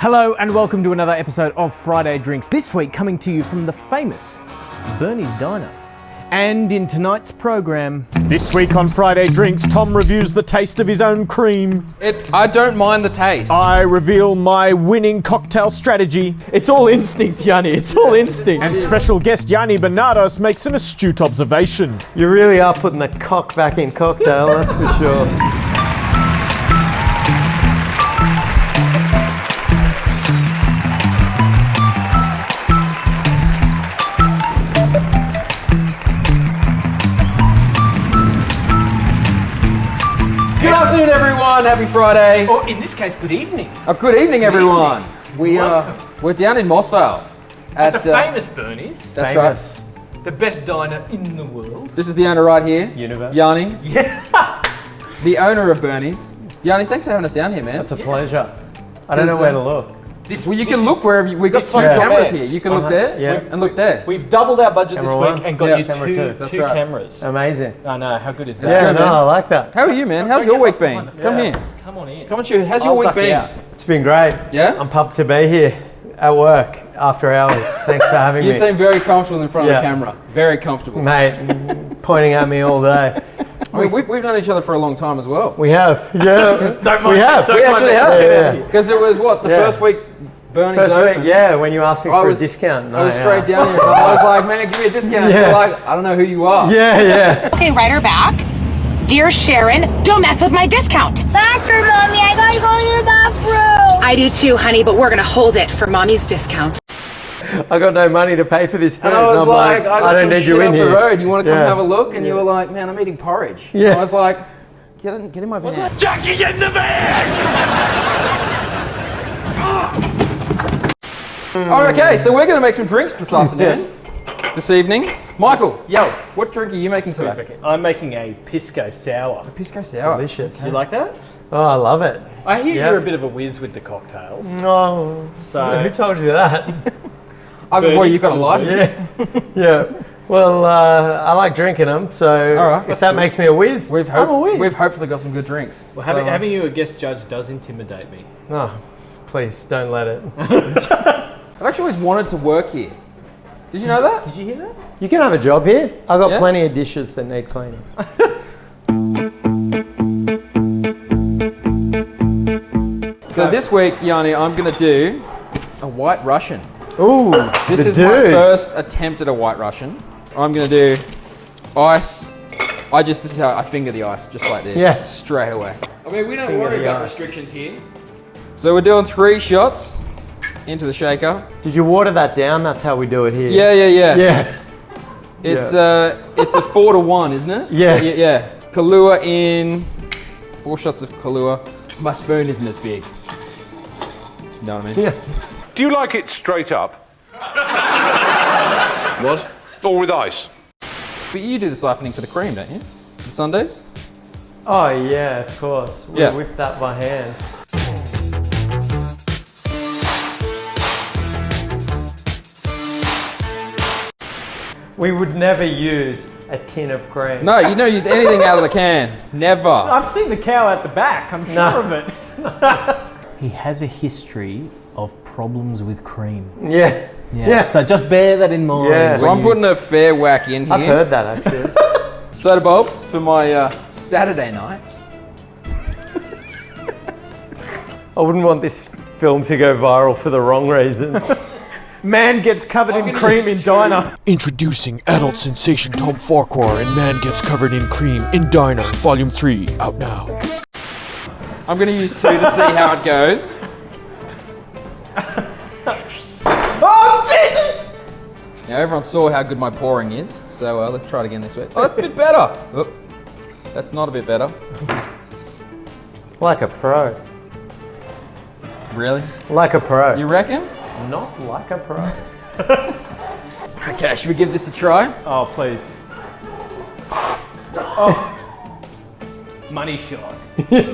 Hello and welcome to another episode of Friday Drinks. This week coming to you from the famous Bernie's Diner. And in tonight's program... This week on Friday Drinks, Tom reviews the taste of his own cream. I don't mind the taste. I reveal my winning cocktail strategy. It's all instinct, Yanni, it's all instinct. And special guest Ioannis Benardos makes an astute observation. You really are putting the cock back in cocktail, that's for sure. Good afternoon, everyone. Happy Friday. Or in this case, good evening. Good evening, everyone. We're down in Mossvale At the famous Bernie's. That's Famous. The best diner in the world. right. This is the owner right here, Universe. Yanni, Yeah. the owner of Bernie's. Yanni, thanks for having us down here, man. It's a pleasure. I don't know where to look. Well, you can look wherever we got this two one's cameras your here. You can look there Yeah. and look there. We've doubled our budget Camera this one. week and got Yeah, you camera two two. That's two right. cameras. Amazing. I know, how good is that? Yeah, good, no, man. I like that. How are you, man? How's your week been? Come here. Come on in. Come on, how's your I'll week duck been? out. It's been great. Yeah? I'm pumped to be here at work after hours. Thanks for having You me. seem very comfortable in front of Yeah. the camera. Very comfortable. Mate, pointing at me all day. I mean, we've known each other for a long time as well. We have, yeah. We have. We actually have. Yeah. Because it was what, the Yeah. first week Bernie's First open? week, yeah, when you asked me I for was- a discount. I was straight down here. And I was like, man, give me a discount. Yeah. You're like, I don't know who you are. Yeah, yeah. Okay, write her back. Dear Sharon, don't mess with my discount. Faster, Mommy, I gotta go to the bathroom. I do too, honey, but we're gonna hold it for Mommy's discount. I got no money to pay for this food. And I was I'm like, I got don't some need shit you in up the here. road. You want to come Yeah. have a look? And you were like, man, I'm eating porridge. Yeah. And I was like, get in my van. Jackie in the van! Oh, okay, so we're going to make some drinks this afternoon, this evening. Michael, Yo, what drink are you making today? I'm making a pisco sour. Pisco sour. Delicious. You like that? Oh, I love it. I hear Yeah. you're a bit of a whiz with the cocktails. No. So- Who told you that? Well, you've got a license. Yeah. Well, I like drinking them, so All right. if that makes me a whiz, We've I'm a whiz. hopefully got some good drinks. Well, So, having you a guest judge does intimidate me. Oh, please don't let it. I've actually always wanted to work here. Did you know that? Did you hear that? You can have a job here. I've got Yeah? plenty of dishes that need cleaning. So this week, Yanni, I'm going to do a White Russian. Ooh, This is my first attempt at a White Russian. I'm going to do ice. This is how I finger the ice, just like this. Yeah. Straight away. I mean, we don't Finger worry the about ice. restrictions here. So we're doing 3 shots into the shaker. Did you water that down? That's how we do it here. Yeah. Yeah. It's a 4-to-1, isn't it? Yeah. Yeah. Kahlua in, 4 shots of Kahlua. My spoon isn't as big. You know what I mean? Yeah. Do you like it straight up? What? Or with ice? But you do the siphoning for the cream, don't you? The Sundays? Oh yeah, of course. We Yeah. whip that by hand. We would never use a tin of cream. No, you don't use anything out of the can. Never. I've seen the cow at the back, I'm sure No. of it. He has a history of problems with cream. Yeah. Yeah. So just bear that in mind. Yeah. So I'm putting a fair whack in here. I've heard that actually. Soda bulbs for my Saturday nights. I wouldn't want this film to go viral for the wrong reasons. Man gets covered in cream in diner. Introducing adult sensation Tom Farquhar and Man Gets Covered in Cream in Diner, Volume 3, out now. I'm going to use 2 to see how it goes. Oh, Jesus! Now everyone saw how good my pouring is, so let's try it again this week. Oh, that's a bit better. Oh, that's not a bit better. Like a pro. Really? Like a pro. You reckon? Not like a pro. Okay, should we give this a try? Oh, please. Oh. Money shot. It's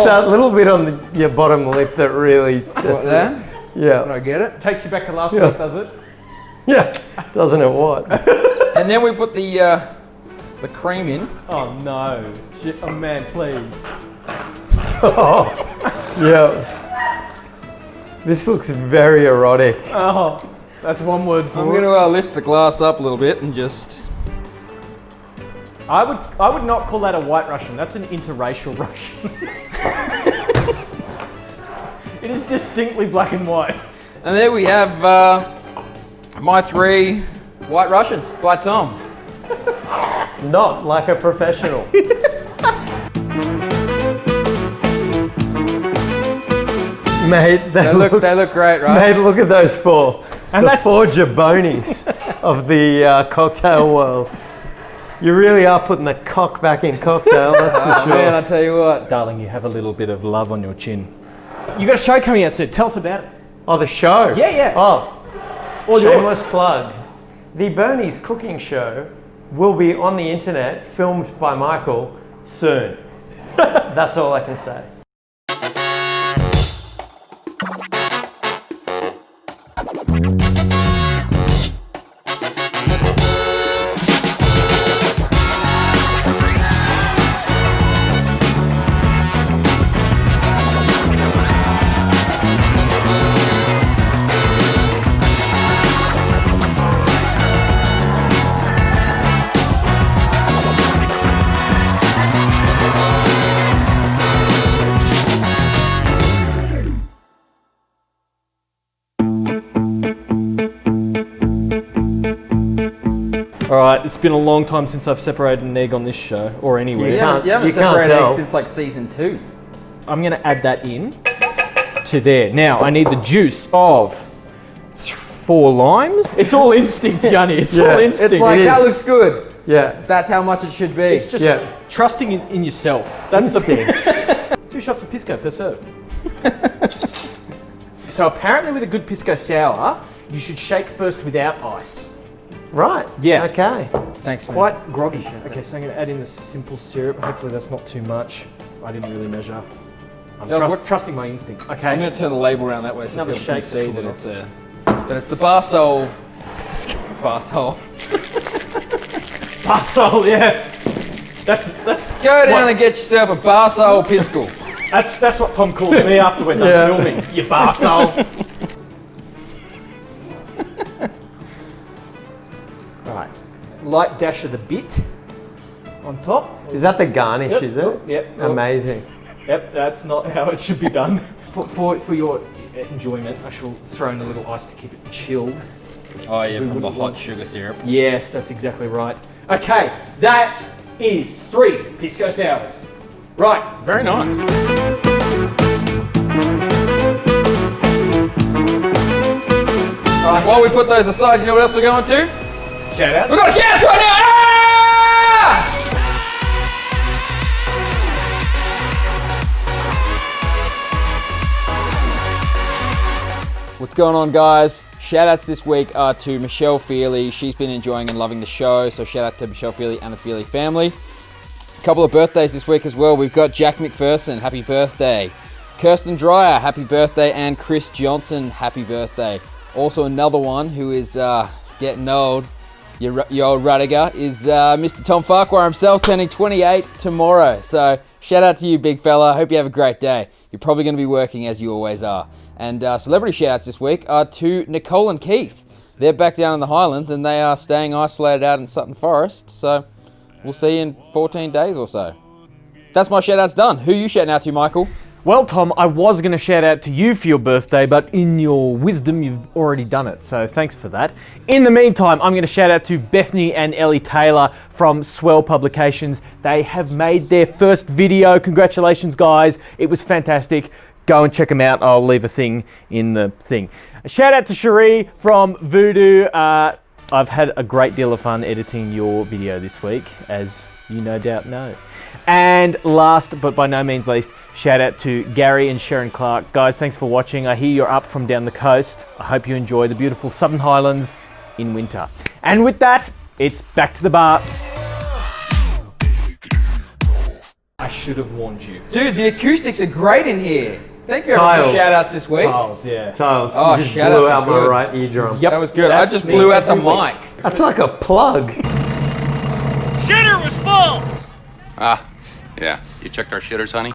that little bit on your bottom lip that really sets What, it. there? Did Yeah. I get it? Takes you back to last week, does it? Yeah. Doesn't it what? And then we put the cream in. Oh no. Oh man, please. Oh. Yeah. This looks very erotic. Oh, that's one word for I'm it. going to lift the glass up a little bit and just... I would not call that a white Russian. That's an interracial Russian. It is distinctly black and white. And there we have my 3 white Russians by Tom. Not like a professional. Mate, They look great, right? Mate, look at those 4. And the that's 4 jabronis of the cocktail world. You really are putting the cock back in cocktail, that's for sure. Man, I tell you what. Darling, you have a little bit of love on your chin. You got a show coming out soon. Tell us about it. Oh, the show? Yeah. Oh, All shameless yours. plug. The Bernie's cooking show will be on the internet, filmed by Michael, soon. That's all I can say. All right, it's been a long time since I've separated an egg on this show, or anywhere. You haven't you can't separated tell. eggs since like season 2. I'm gonna add that in to there. Now, I need the juice of 4 limes. It's all instinct, Johnny. It's Yeah. all instinct. It's like, It that is. looks good. Yeah. That's how much it should be. It's just Yeah. trusting in yourself. That's the thing. 2 shots of pisco per serve. So apparently with a good pisco sour, you should shake first without ice. Right. Yeah. Okay. Thanks, man. Quite groggy. Okay, so I'm going to add in the simple syrup. Hopefully that's not too much. I didn't really measure. I'm Yeah, what- trusting my instincts. Okay. I'm going to turn the label around that way so Another people can shake see to that cool it's the Barsol. Barsol. Barsol, yeah. That's Go down what- and get yourself a Barsol Piscal. That's what Tom called me after we're done Yeah. filming. You barsole. Right. Light dash of the bit on top. Is that the garnish, Yep, is it? yep. Amazing. Yep, that's not how it should be done. For your enjoyment, I shall throw in a little ice to keep it chilled. Oh yeah, from the wouldn't hot want- sugar syrup. Yes, that's exactly right. Okay, that is 3 pisco sours. Right. Very nice. Alright, while we put those aside, you know what else we're going to? Shout out. We're going to shout outs right now! Ah! What's going on, guys? Shout outs this week are to Michelle Feely. She's been enjoying and loving the show, so shout out to Michelle Feely and the Feely family. A couple of birthdays this week as well. We've got Jack McPherson, happy birthday. Kirsten Dreyer, happy birthday. And Chris Johnson, happy birthday. Also another one who is getting old, your old Radiger, is Mr. Tom Farquhar himself, turning 28 tomorrow. So shout out to you, big fella. Hope you have a great day. You're probably going to be working as you always are. And celebrity shout outs this week are to Nicole and Keith. They're back down in the Highlands and they are staying isolated out in Sutton Forest. So we'll see you in 14 days or so. That's my shout outs done. Who are you shouting out to, Michael? Well, Tom, I was going to shout out to you for your birthday, but in your wisdom, you've already done it. So thanks for that. In the meantime, I'm going to shout out to Bethany and Ellie Taylor from Swell Publications. They have made their first video. Congratulations, guys. It was fantastic. Go and check them out. I'll leave a thing in the thing. A shout out to Cherie from Voodoo. I've had a great deal of fun editing your video this week, as you no doubt know. And last, but by no means least, shout out to Gary and Sharon Clark. Guys, thanks for watching. I hear you're up from down the coast. I hope you enjoy the beautiful Southern Highlands in winter. And with that, it's back to the bar. I should have warned you. Dude, the acoustics are great in here. Thank you Tiles. for shout outs this week. Tiles, yeah. Tiles, Oh, you just shout outs blew are out my good. right eardrum. Yep. That was good. That's I just me blew out the every week. mic. That's like a plug. Yeah, you checked our shitters, honey?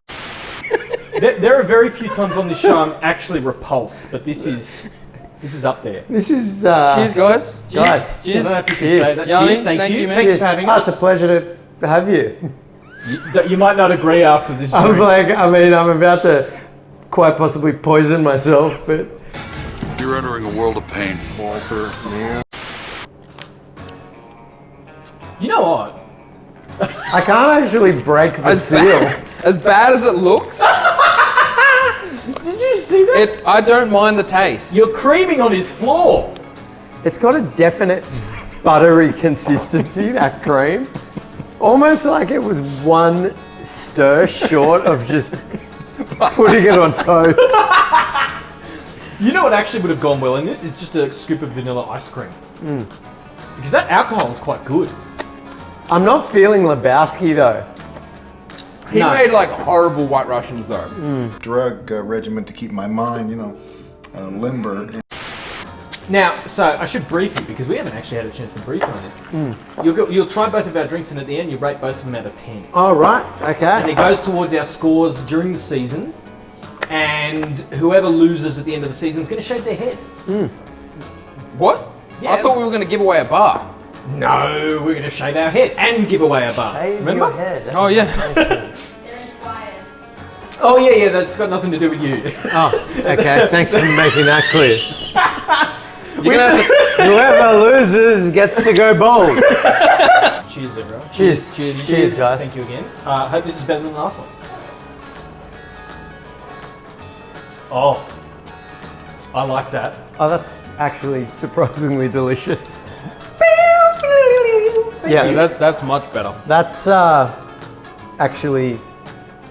There are very few times on this show I'm actually repulsed, but this is up there. This is. Cheers, guys. Guys. I don't know if you can Cheers. say that. Yanni, Cheers, thank you. man. Thank you for having It's us. a pleasure to have you. You might not agree after this I'm drink. I'm about to quite possibly poison myself, but You're entering a world of pain, Walter. You know what? I can't actually break the seal. As bad as it looks, Did you see that? I don't mind the taste. You're creaming on his floor. It's got a definite buttery consistency, that cream. Almost like it was one stir short of just putting it on toast. You know what actually would have gone well in this is just a scoop of vanilla ice cream. Because that alcohol is quite good. I'm not feeling Lebowski though. He made like horrible White Russians though. Drug regimen to keep my mind, limber. Now, so I should brief you because we haven't actually had a chance to brief you on this. You'll try both of our drinks and at the end you rate both of them out of 10. Oh, right. And Okay. it goes towards our scores during the season. And whoever loses at the end of the season is going to shave their head. What? Yeah. I thought we were going to give away a bar. No, we're going to shave our head and give away a bar. Remember? Oh yeah. Oh yeah, that's got nothing to do with you. Oh, okay. Thanks for making that clear. You're gonna have to, Whoever loses gets to go bold. Cheers, everyone. Cheers. Cheers, guys. Thank you again. Hope this is better than the last one. Oh, I like that. Oh, that's actually surprisingly delicious. Yeah, that's much better. that's actually,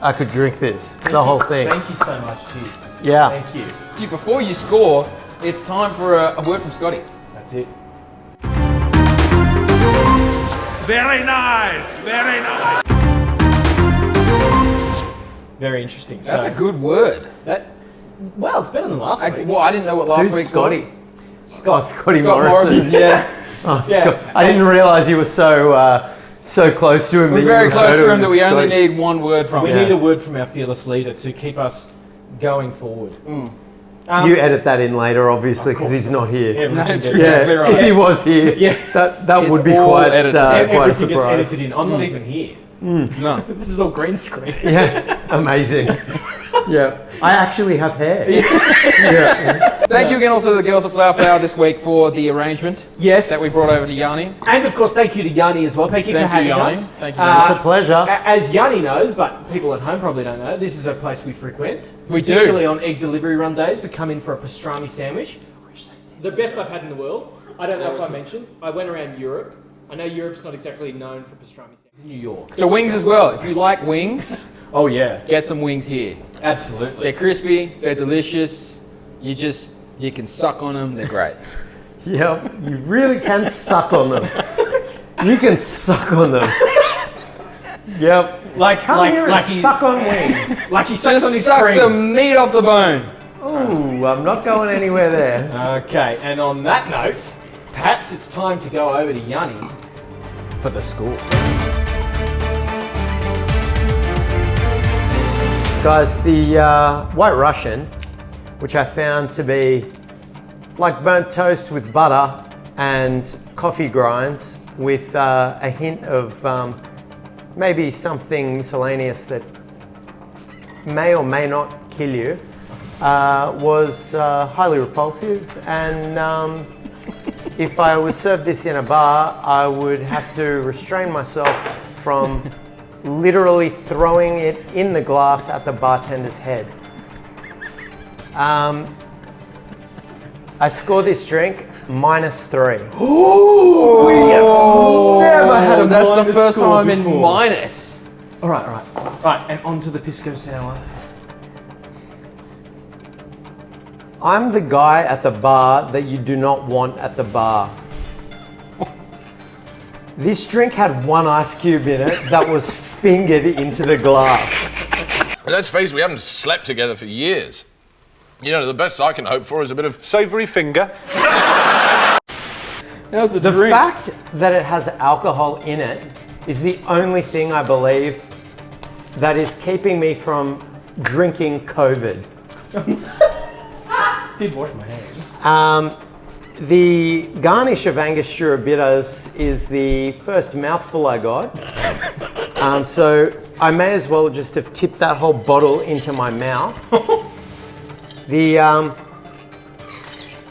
I could drink this, the whole thing. Thank you so much. Cheers. Yeah. Thank you. See, before you score, it's time for a word from Scotty. That's it. Very nice, very nice. Very interesting. That's a good word. Well, it's better than last week. I didn't know what last Who's week Scotty? was. Scotty Scott Morrison. Morrison. Yeah. Oh, Yeah. Scott. I didn't realize you were so close to him. We're that very you close referred to him that as we only Scotty. need one word from We him. need a word from our fearless leader to keep us going forward. You edit that in later, obviously, because he's not here. Everything's That's edited. exactly right. If he was here, Yeah. that It's would be all quite edited. quite a Everything gets surprise. edited in. I'm not even here. No. This is all green screen. Yeah, amazing. Yeah, I actually have hair. Thank you again also to the Girls of Flower Flower this week for the arrangement Yes. that we brought over to Yanni. And of course, thank you to Yanni as well. Thank you for having Yanni. us. Thank you very much. It's a pleasure. As Yanni knows, but people at home probably don't know, this is a place we frequent. We do. Particularly on egg delivery run days, we come in for a pastrami sandwich. The best I've had in the world. I don't know if I mentioned. I went around Europe. I know Europe's not exactly known for pastrami sandwiches. New York. The wings as well. If you like wings, Oh yeah, get some wings here. absolutely. They're crispy, they're delicious. You can suck on them, they're great. Yep, you really can suck on them. You can suck on them. Yep. Come here and he, suck on wings. like he sucks Just on his suck cream. the meat off the bone. Ooh, I'm not going anywhere there. Okay, and on that note, perhaps it's time to go over to Yanni for the scores. Guys, the White Russian, which I found to be like burnt toast with butter and coffee grinds with a hint of maybe something miscellaneous that may or may not kill you, was highly repulsive. And if I was served this in a bar, I would have to restrain myself from literally throwing it in the glass at the bartender's head. I score this drink -3. Never had a That's the minus first score time I'm in before. minus. All right, right, and on to the pisco sour. I'm the guy at the bar that you do not want at the bar. This drink had one ice cube in it that was fingered into the glass. Let's face it, we haven't slept together for years. You know, the best I can hope for is a bit of... Savoury finger. How's the The drink? fact that it has alcohol in it is the only thing I believe that is keeping me from drinking COVID. Did wash my hands. The garnish of Angostura bitters is the first mouthful I got. So I may as well just have tipped that whole bottle into my mouth. The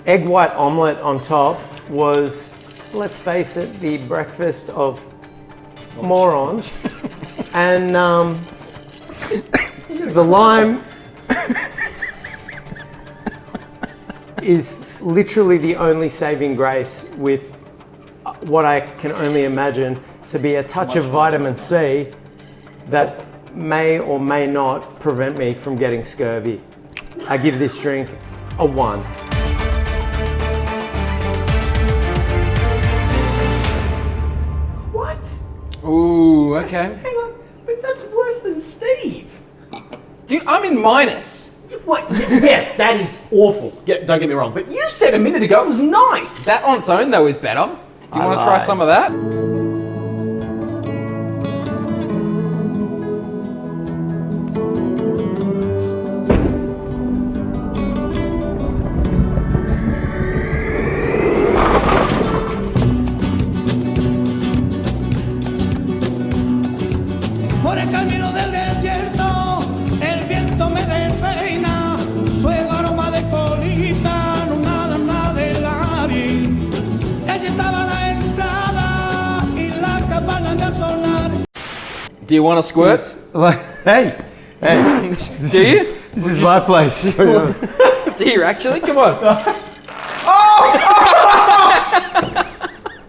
egg white omelette on top was, let's face it, the breakfast of morons. And the lime is literally the only saving grace with what I can only imagine to be a touch of vitamin C that may or may not prevent me from getting scurvy. I give this drink a 1. What? Ooh, okay. Hang on, but that's worse than Steve. Dude, I'm in minus. What? Yes, that is awful. Don't get me wrong, but you said a minute ago it was nice. That on its own, though, is better. Do you want to try some of that? Por el camino del desierto, el viento me despeina, su aroma de colita, no nada del aire. Ella estaba a la entrada y la campana de sonar. Do you want to squirt? Hey, Do you? this is my place. Do you actually? Come on.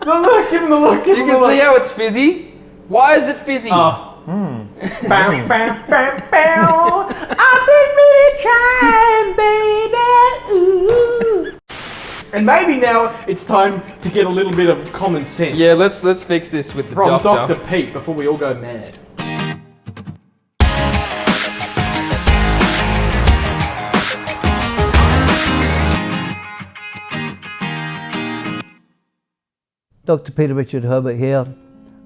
Look, give him the look. You can see how it's fizzy. Why is it fizzy? Bow, bow, bow, bow. I've been really trying, baby. Ooh. And maybe now it's time to get a little bit of common sense. Yeah, let's fix this with the from doctor. Dr. Pete before we all go mad. Dr. Peter Richard Herbert here,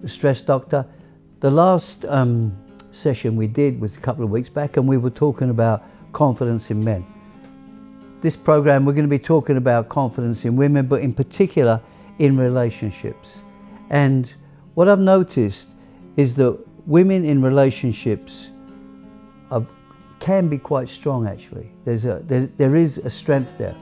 the stress doctor. The last session we did was a couple of weeks back, and we were talking about confidence in men. This program we're going to be talking about confidence in women, but in particular in relationships. And what I've noticed is that women in relationships can be quite strong actually. There is a strength there.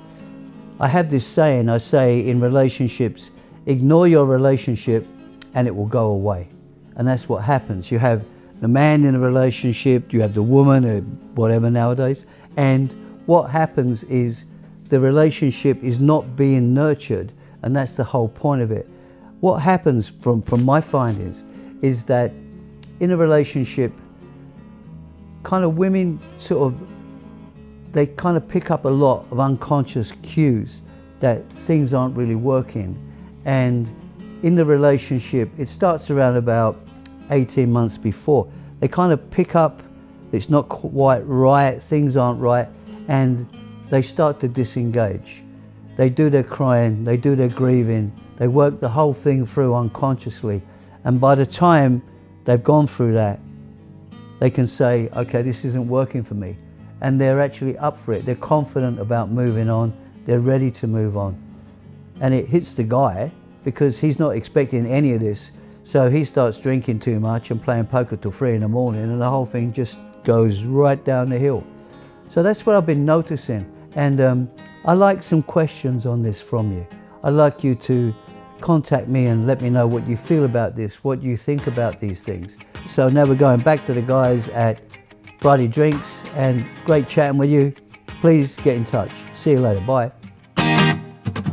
I have this saying, I say in relationships, ignore your relationship and it will go away. And that's what happens. You have the man in a relationship, you have the woman or whatever nowadays, and what happens is the relationship is not being nurtured, and that's the whole point of it. What happens from my findings is that in a relationship, kind of women they kind of pick up a lot of unconscious cues that things aren't really working. And in the relationship, it starts around about 18 months before. They kind of pick up it's not quite right, things aren't right, and they start to disengage. They do their crying, they do their grieving, they work the whole thing through unconsciously. And by the time they've gone through that, they can say, okay, this isn't working for me. And they're actually up for it. They're confident about moving on. They're ready to move on. And it hits the guy because he's not expecting any of this. So he starts drinking too much and playing poker till 3 in the morning, and the whole thing just goes right down the hill. So that's what I've been noticing. And I'd like some questions on this from you. I'd like you to contact me and let me know what you feel about this, what you think about these things. So now we're going back to the guys at Friday Drinks, and great chatting with you. Please get in touch. See you later. Bye.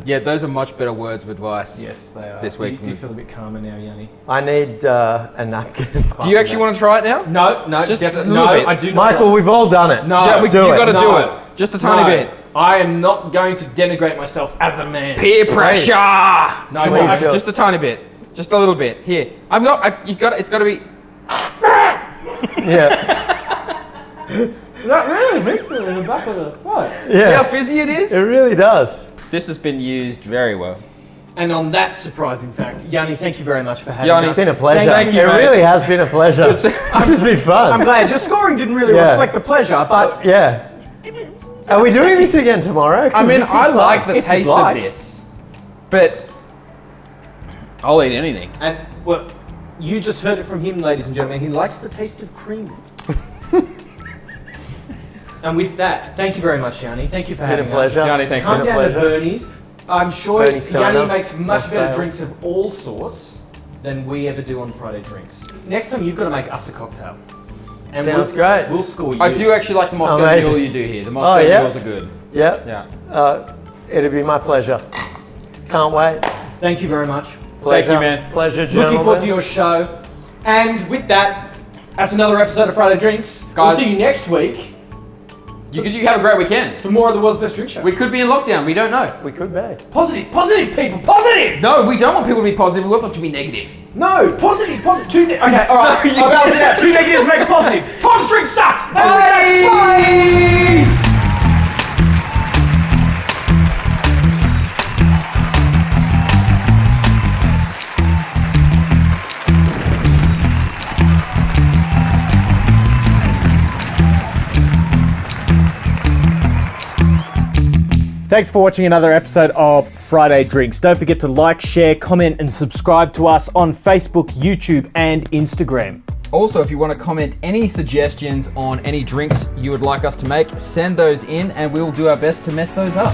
Yeah, those are much better words of advice. Yes, they are. This week. Do you feel a bit calmer now, Yanni? I need a napkin. Do you actually want to try it now? No, just definitely. a little bit. I do not. Michael, we've all done it. No, Yeah, do you've it. got to No. do it. Just a tiny No. bit. I am not going to denigrate myself as a man. Peer pressure. No, Come on, please do it. just a tiny bit. Just a little bit. Here. I'm not. You got. It's got to be. Yeah. That really makes it in the back of the throat. See how fizzy it is? It really does. This has been used very well. And on that surprising fact, Yanni, thank you very much for having Yanni, us. It's been a pleasure. Thank you, it mate. really has been a pleasure. This has been fun. I'm glad. The scoring didn't really Yeah. reflect the pleasure, but Yeah. Are we doing this again tomorrow? 'Cause I mean, this was I fun. like the If you'd taste like. of this, but I'll eat anything. and well, you just heard it from him, ladies and gentlemen. He likes the taste of cream. And with that, thank you very much, Yanni. Thank you for Been a having us. pleasure. Yanni, thanks, Come man. down pleasure. to Bernie's. I'm sure Bernie Steiner, Yanni makes much better Westdale. drinks of all sorts than we ever do on Friday Drinks. Next time, you've got to make us a cocktail. And Sounds we'll, great. We'll score you. I do actually like the Moscow Amazing. Mule you do here. The Moscow yeah? Mules are good. Yep. Yeah. It'll be my pleasure. Can't wait. Thank you very much. Pleasure. Thank you, man. Pleasure, gentlemen. Looking forward to your show. And with that, that's another episode of Friday Drinks. Guys- We'll see you next week You have a great weekend. for more of the World's Best Drink Show. We could be in lockdown. We don't know. We could be. Positive people, positive! No, we don't want people to be positive. We want them to be negative. No, positive. Okay, alright, I'll balance it out. 2 negatives make a positive. Tom's drink sucked! Bye! Thanks for watching another episode of Friday Drinks. Don't forget to like, share, comment, and subscribe to us on Facebook, YouTube, and Instagram. Also, if you want to comment any suggestions on any drinks you would like us to make, send those in and we will do our best to mess those up.